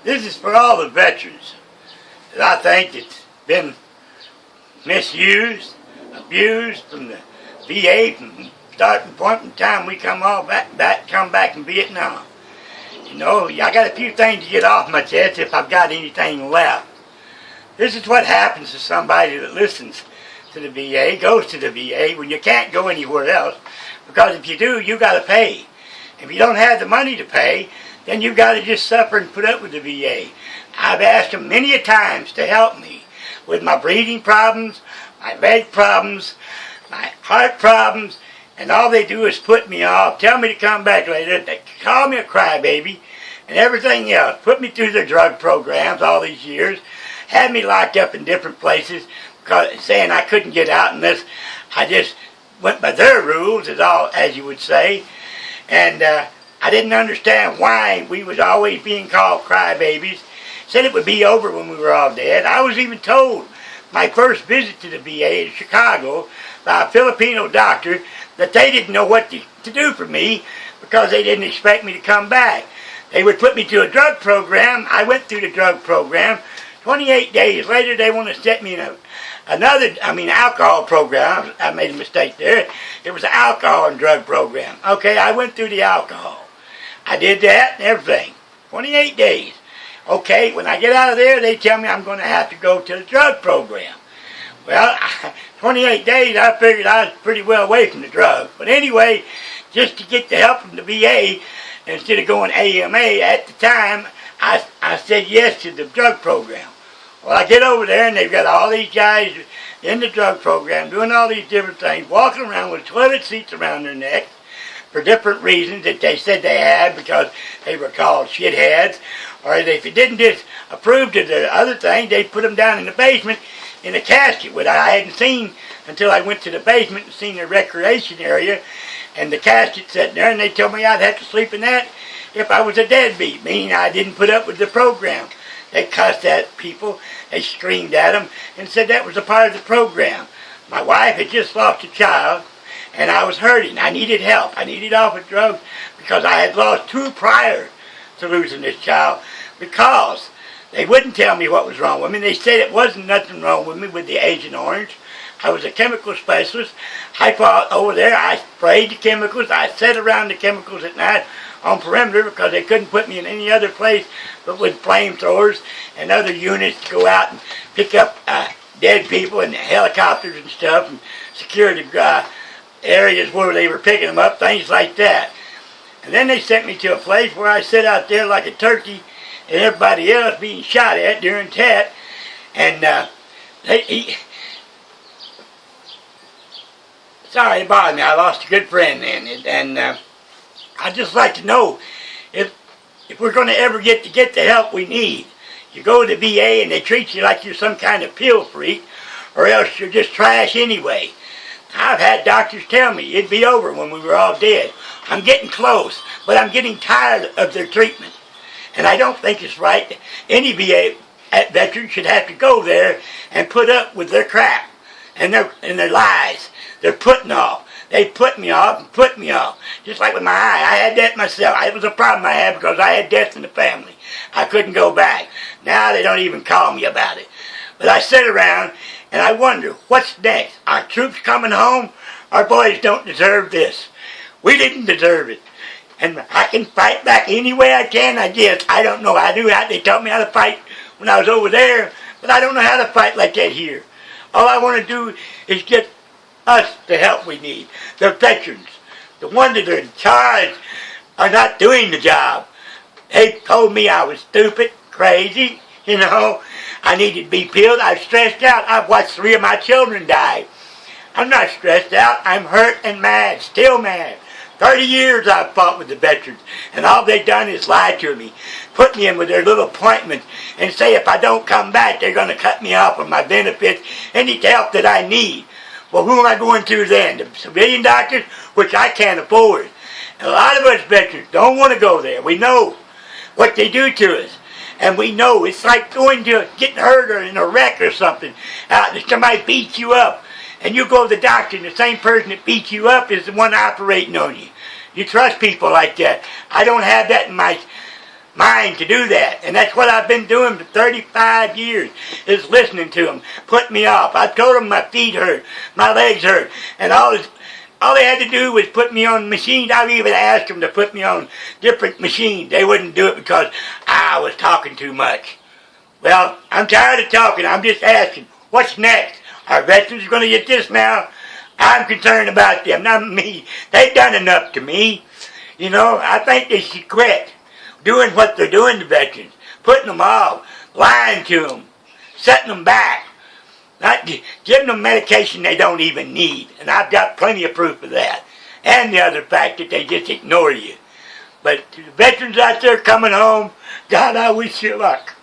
This is for all the veterans that I think that's been misused, abused from the VA from starting point in time we come back from Vietnam. You know, I got a few things to get off my chest if I've got anything left. This is what happens to somebody that listens to the VA, goes to the VA when you can't go anywhere else, because if you do, you got to pay. If you don't have the money to pay, then you got to just suffer and put up with the VA. I've asked them many a times to help me with my breathing problems, my leg problems, my heart problems, and all they do is put me off, tell me to come back later, they call me a crybaby, and everything else. Put me through their drug programs all these years, had me locked up in different places, because saying I couldn't get out unless I just went by their rules, as you would say. And I didn't understand why we was always being called crybabies. Said it would be over when we were all dead. I was even told my first visit to the VA in Chicago by a Filipino doctor that they didn't know what to do for me because they didn't expect me to come back. They would put me to a drug program. I went through the drug program. 28 days later, they want to set me in alcohol program. I made a mistake there. It was an alcohol and drug program. Okay, I went through the alcohol. I did that and everything. 28 days. Okay, when I get out of there, they tell me I'm going to have to go to the drug program. Well, 28 days, I figured I was pretty well away from the drugs. But anyway, just to get the help from the VA, instead of going AMA, at the time, I said yes to the drug program. Well, I get over there, and they've got all these guys in the drug program doing all these different things, walking around with toilet seats around their necks for different reasons that they said they had because they were called shitheads. Or if it didn't just approve to the other thing, they'd put them down in the basement in a casket, which I hadn't seen until I went to the basement and seen the recreation area, and the casket sitting there, and they told me I'd have to sleep in that if I was a deadbeat, meaning I didn't put up with the program. They cussed at people, they screamed at them, and said that was a part of the program. My wife had just lost a child, and I was hurting. I needed help. I needed off of drugs because I had lost 2 prior to losing this child, because they wouldn't tell me what was wrong with me. They said it wasn't nothing wrong with me with the Agent Orange. I was a chemical specialist. I fought over there. I sprayed the chemicals. I sat around the chemicals at night on perimeter because they couldn't put me in any other place but with flamethrowers and other units to go out and pick up dead people and helicopters and stuff and secure the areas where they were picking them up, things like that. And then they sent me to a place where I sat out there like a turkey and everybody else being shot at during TET. And sorry it bothered me. I lost a good friend then. And I'd just like to know if we're going to ever get the help we need. You go to the VA and they treat you like you're some kind of pill freak, or else you're just trash anyway. I've had doctors tell me it'd be over when we were all dead. I'm getting close, but I'm getting tired of their treatment. And I don't think it's right that any VA veteran should have to go there and put up with their crap and their lies. They're putting off. They put me off and put me off. Just like with my eye. I had that myself. It was a problem I had because I had death in the family. I couldn't go back. Now they don't even call me about it. But I sit around and I wonder, what's next? Our troops coming home? Our boys don't deserve this. We didn't deserve it. And I can fight back any way I can, I guess. I don't know. They taught me how to fight when I was over there, but I don't know how to fight like that here. All I want to do is get us the help we need. The veterans, the ones that are in charge, are not doing the job. They told me I was stupid, crazy, you know. I needed to be peeled. I'm stressed out. I've watched 3 of my children die. I'm not stressed out. I'm hurt and mad, still mad. 30 years I've fought with the veterans, and all they've done is lie to me, put me in with their little appointments, and say if I don't come back, they're going to cut me off of my benefits, any help that I need. Well, who am I going to then? The civilian doctors, which I can't afford. And a lot of us veterans don't want to go there. We know what they do to us. And we know it's like getting hurt or in a wreck or something. Somebody beats you up. And you go to the doctor, and the same person that beats you up is the one operating on you. You trust people like that. I don't have that in my mind to do that. And that's what I've been doing for 35 years, is listening to them, putting me off. I told them my feet hurt, my legs hurt, and all they had to do was put me on machines. I've even asked them to put me on different machines. They wouldn't do it because I was talking too much. Well, I'm tired of talking. I'm just asking, what's next? Our veterans are going to get this now? I'm concerned about them, not me. They've done enough to me. You know, I think they should quit doing what they're doing to veterans, putting them off, lying to them, setting them back, not giving them medication they don't even need. And I've got plenty of proof of that. And the other fact that they just ignore you. But to the veterans out there coming home, God, I wish you luck.